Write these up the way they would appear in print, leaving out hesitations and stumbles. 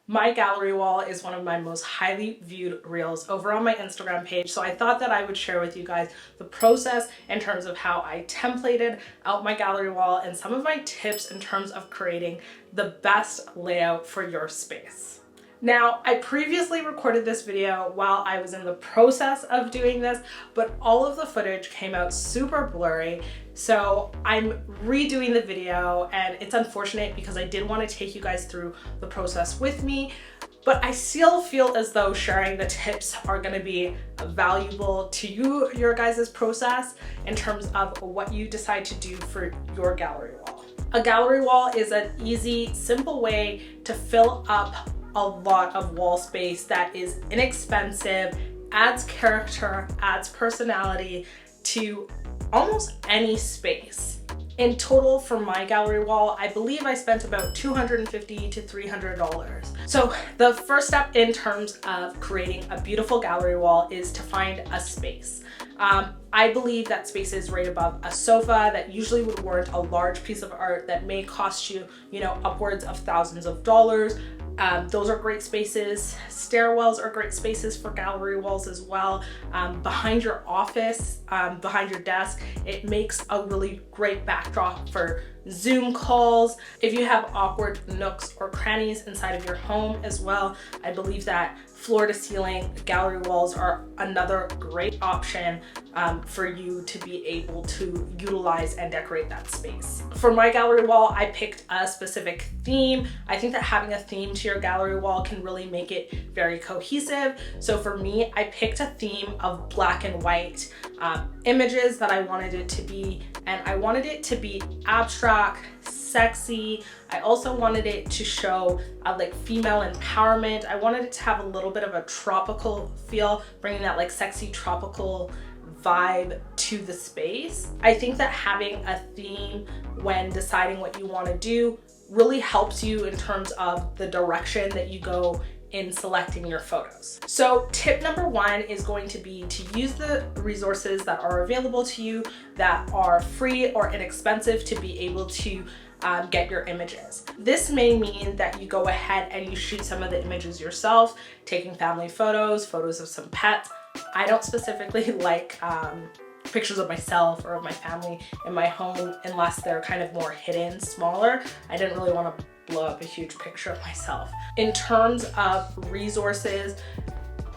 My gallery wall is one of my most highly viewed reels over on my Instagram page, so I thought that I would share with you guys the process in terms of how I templated out my gallery wall and some of my tips in terms of creating the best layout for your space. Now, I previously recorded this video while I was in the process of doing this, but all of the footage came out super blurry. So I'm redoing the video, and it's unfortunate because I did want to take you guys through the process with me, but I still feel as though sharing the tips are going to be valuable to you, your guys' process in terms of what you decide to do for your gallery wall. A gallery wall is an easy, simple way to fill up a lot of wall space that is inexpensive, adds character, adds personality to almost any space. In total for my gallery wall, I believe I spent about $250 to $300. So the first step in terms of creating a beautiful gallery wall is to find a space. I believe that space is right above a sofa that usually would warrant a large piece of art that may cost you, upwards of thousands of dollars. Those are great spaces. Stairwells are great spaces for gallery walls as well. Behind your office, behind your desk, it makes a really great backdrop for Zoom calls. If you have awkward nooks or crannies inside of your home as well, I believe that floor to ceiling gallery walls are another great option for you to be able to utilize and decorate that space. For my gallery wall, I picked a specific theme. I think that having a theme to your gallery wall can really make it very cohesive. So for me, I picked a theme of black and white images that I wanted it to be, and I wanted it to be abstract, sexy. I also wanted it to show like female empowerment. I wanted it to have a little bit of a tropical feel, bringing that like sexy tropical vibe to the space. I think that having a theme when deciding what you want to do really helps you in terms of the direction that you go in selecting your photos. So tip number one is going to be to use the resources that are available to you that are free or inexpensive to be able to get your images. This may mean that you go ahead and you shoot some of the images yourself, taking family photos, photos of some pets. I don't specifically like pictures of myself or of my family in my home unless they're kind of more hidden, smaller. I didn't really want to blow up a huge picture of myself. In terms of resources,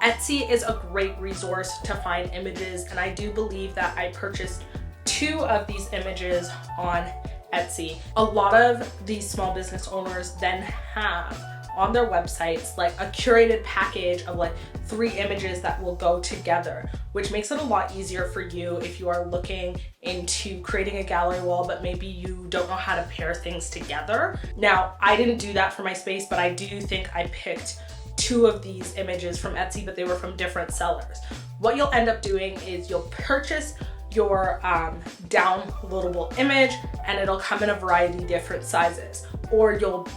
Etsy is a great resource to find images, and I do believe that I purchased 2 of these images on Etsy. A lot of these small business owners then have on their websites like a curated package of like 3 images that will go together, which makes it a lot easier for you if you are looking into creating a gallery wall, but maybe you don't know how to pair things together. Now, I didn't do that for my space, but I do think I picked 2 of these images from Etsy, but they were from different sellers. What you'll end up doing is you'll purchase your downloadable image, and it'll come in a variety of different sizes, or you'll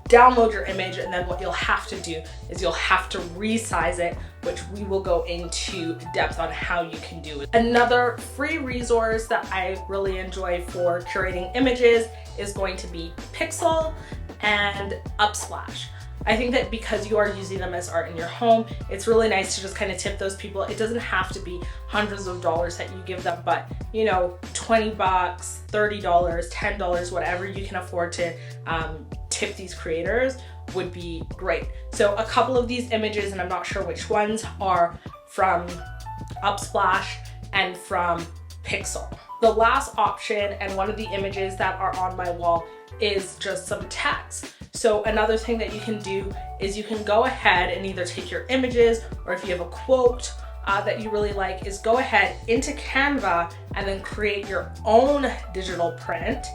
download your image, and then what you'll have to do is you'll have to resize it, which we will go into depth on how you can do it. Another free resource that I really enjoy for curating images is going to be Pixel and Upsplash. I think that because you are using them as art in your home, it's really nice to just kind of tip those people. It doesn't have to be hundreds of dollars that you give them, but $20, $30, $10, whatever you can afford to tip these creators would be great. So a couple of these images, and I'm not sure which ones, are from Upsplash and from Pixel. The last option, and one of the images that are on my wall, is just some text. So another thing that you can do is you can go ahead and either take your images, or if you have a quote that you really like, is go ahead into Canva and then create your own digital print.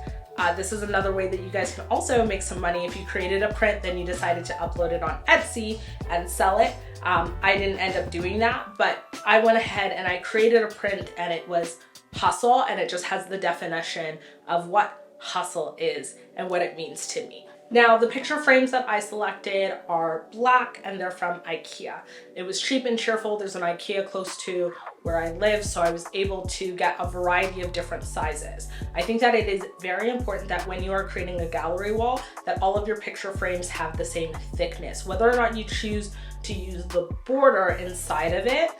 This is another way that you guys can also make some money. If you created a print, then you decided to upload it on Etsy and sell it. I didn't end up doing that, but I went ahead and I created a print, and it was hustle, and it just has the definition of what hustle is and what it means to me. Now, the picture frames that I selected are black, and they're from IKEA. It was cheap and cheerful. There's an IKEA close to where I live, so I was able to get a variety of different sizes. I think that it is very important that when you are creating a gallery wall, that all of your picture frames have the same thickness. Whether or not you choose to use the border inside of it,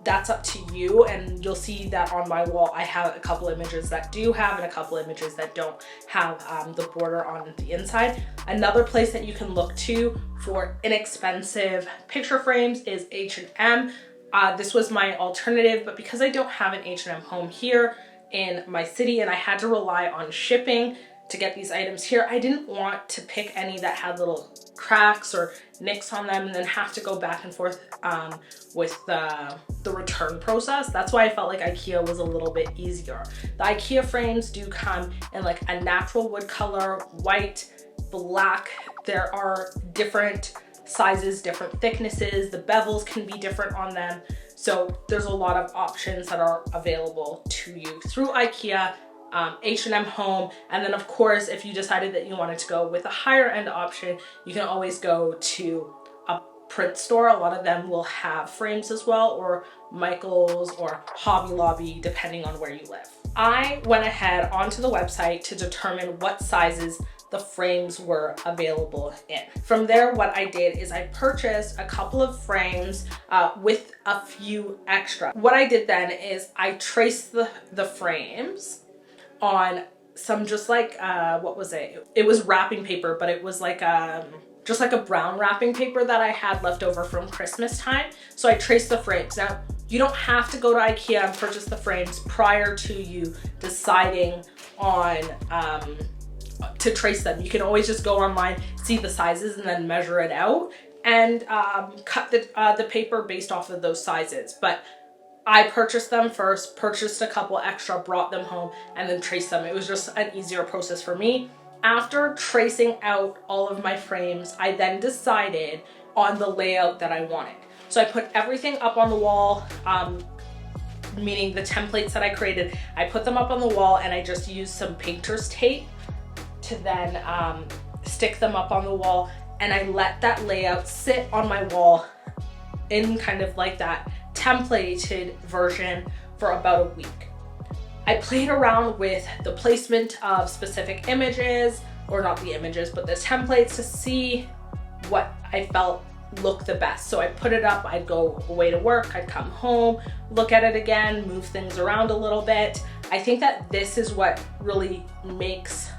that's up to you, and you'll see that on my wall I have a couple images that do have and a couple images that don't have the border on the inside. Another place that you can look to for inexpensive picture frames is H&M. This was my alternative, but because I don't have an H&M home here in my city and I had to rely on shipping to get these items here, I didn't want to pick any that had little cracks or nicks on them and then have to go back and forth with the return process. That's why I felt like IKEA was a little bit easier. The IKEA frames do come in like a natural wood color, white, black. There are different sizes, different thicknesses. The bevels can be different on them. So there's a lot of options that are available to you through IKEA, H&M Home. And then of course, if you decided that you wanted to go with a higher end option, you can always go to a print store. A lot of them will have frames as well, or Michael's or Hobby Lobby, depending on where you live. I went ahead onto the website to determine what sizes the frames were available in. From there, what I did is I purchased a couple of frames with a few extra. What I did then is I traced the frames on some just like, what was it? It was wrapping paper, but it was like just like a brown wrapping paper that I had left over from Christmas time. So I traced the frames. Now, you don't have to go to IKEA and purchase the frames prior to you deciding on to trace them. You can always just go online, see the sizes, and then measure it out and cut the paper based off of those sizes. But I purchased them first, purchased a couple extra, brought them home, and then traced them. It was just an easier process for me. After tracing out all of my frames, I then decided on the layout that I wanted. So I put everything up on the wall, meaning the templates that I created. I put them up on the wall and I just used some painter's tape to then stick them up on the wall, and I let that layout sit on my wall in kind of like that templated version for about a week. I played around with the placement of specific images, or not the images, but the templates to see what I felt looked the best. So I put it up, I'd go away to work, I'd come home, look at it again, move things around a little bit. I think that this is what really makes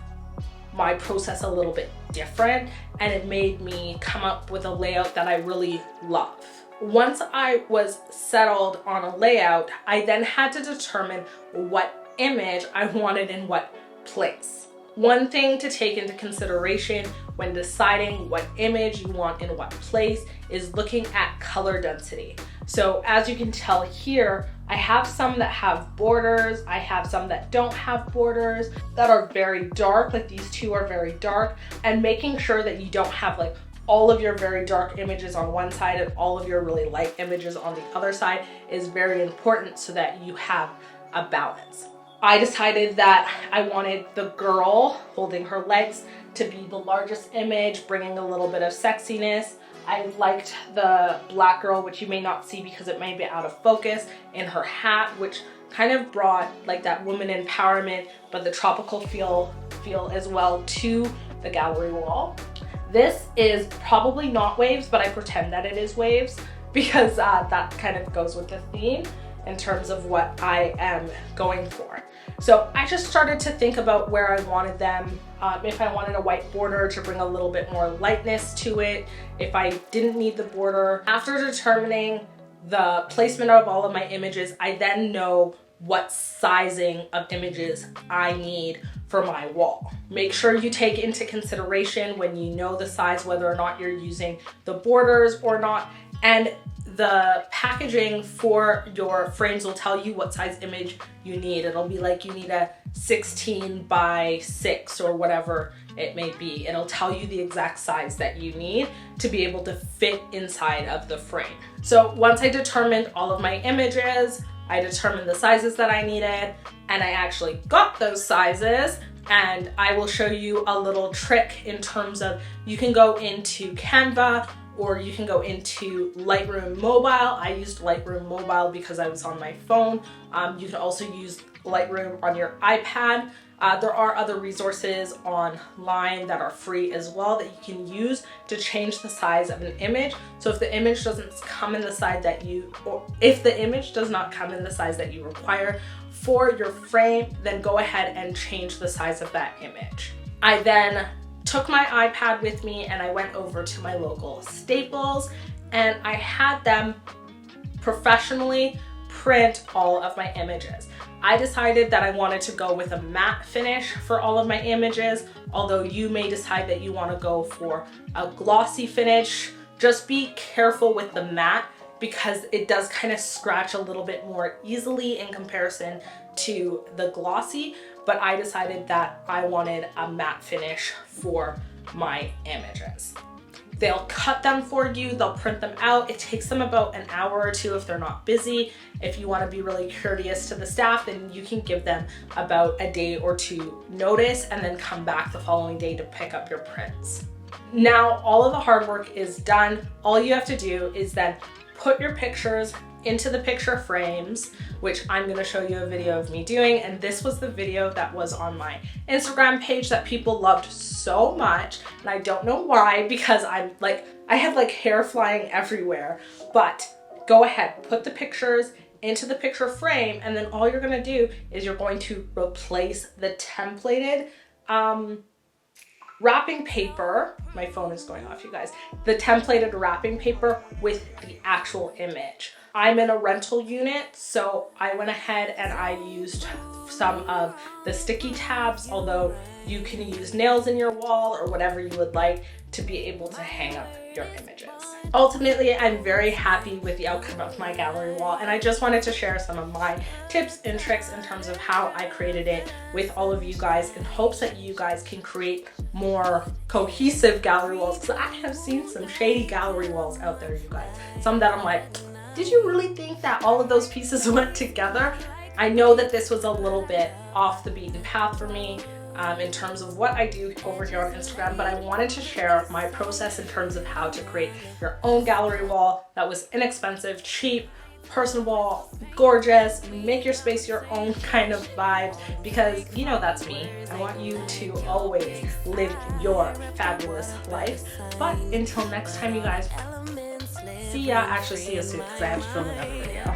my process a little bit different, and it made me come up with a layout that I really love. Once I was settled on a layout, I then had to determine what image I wanted in what place. One thing to take into consideration when deciding what image you want in what place is looking at color density. So as you can tell here, I have some that have borders, I have some that don't have borders, that are very dark, like these two are very dark, and making sure that you don't have like all of your very dark images on one side and all of your really light images on the other side is very important so that you have a balance. I decided that I wanted the girl holding her legs to be the largest image, bringing a little bit of sexiness. I liked the black girl, which you may not see because it may be out of focus, in her hat, which kind of brought like that woman empowerment, but the tropical feel as well to the gallery wall. This is probably not waves, but I pretend that it is waves because that kind of goes with the theme in terms of what I am going for. So I just started to think about where I wanted them, if I wanted a white border to bring a little bit more lightness to it, if I didn't need the border. After determining the placement of all of my images, I then know what sizing of images I need for my wall. Make sure you take into consideration when you know the size, whether or not you're using the borders or not, and the packaging for your frames will tell you what size image you need. It'll be like you need a 16 by 6 or whatever it may be. It'll tell you the exact size that you need to be able to fit inside of the frame. So once I determined all of my images, I determined the sizes that I needed, and I actually got those sizes. And I will show you a little trick in terms of you can go into Canva or you can go into Lightroom Mobile. I used Lightroom Mobile because I was on my phone. You can also use Lightroom on your iPad. There are other resources online that are free as well that you can use to change the size of an image. So if the image doesn't come in the size that you, or if the image does not come in the size that you require for your frame, then go ahead and change the size of that image. I then took my iPad with me and I went over to my local Staples and I had them professionally print all of my images. I decided that I wanted to go with a matte finish for all of my images, although you may decide that you want to go for a glossy finish. Just be careful with the matte because it does kind of scratch a little bit more easily in comparison to the glossy, but I decided that I wanted a matte finish for my images. They'll cut them for you, they'll print them out. It takes them about an hour or two if they're not busy. If you want to be really courteous to the staff, then you can give them about a day or two notice and then come back the following day to pick up your prints. Now, all of the hard work is done. All you have to do is then put your pictures into the picture frames, which I'm going to show you a video of me doing. And this was the video that was on my Instagram page that people loved so much. And I don't know why, because I had like hair flying everywhere. But go ahead, put the pictures into the picture frame, and then all you're going to do is you're going to replace the templated wrapping paper. My phone is going off, you guys. The templated wrapping paper with the actual image. I'm in a rental unit, so I went ahead and I used some of the sticky tabs, although you can use nails in your wall or whatever you would like to be able to hang up your images. Ultimately, I'm very happy with the outcome of my gallery wall, and I just wanted to share some of my tips and tricks in terms of how I created it with all of you guys in hopes that you guys can create more cohesive gallery walls, because I have seen some shady gallery walls out there, you guys. Some that I'm like, did you really think that all of those pieces went together? I know that this was a little bit off the beaten path for me in terms of what I do over here on Instagram, but I wanted to share my process in terms of how to create your own gallery wall that was inexpensive, cheap, personable, gorgeous, make your space your own kind of vibe, because you know that's me. I want you to always live your fabulous life. But until next time, you guys, see ya. Actually, see you soon because I have to film another video.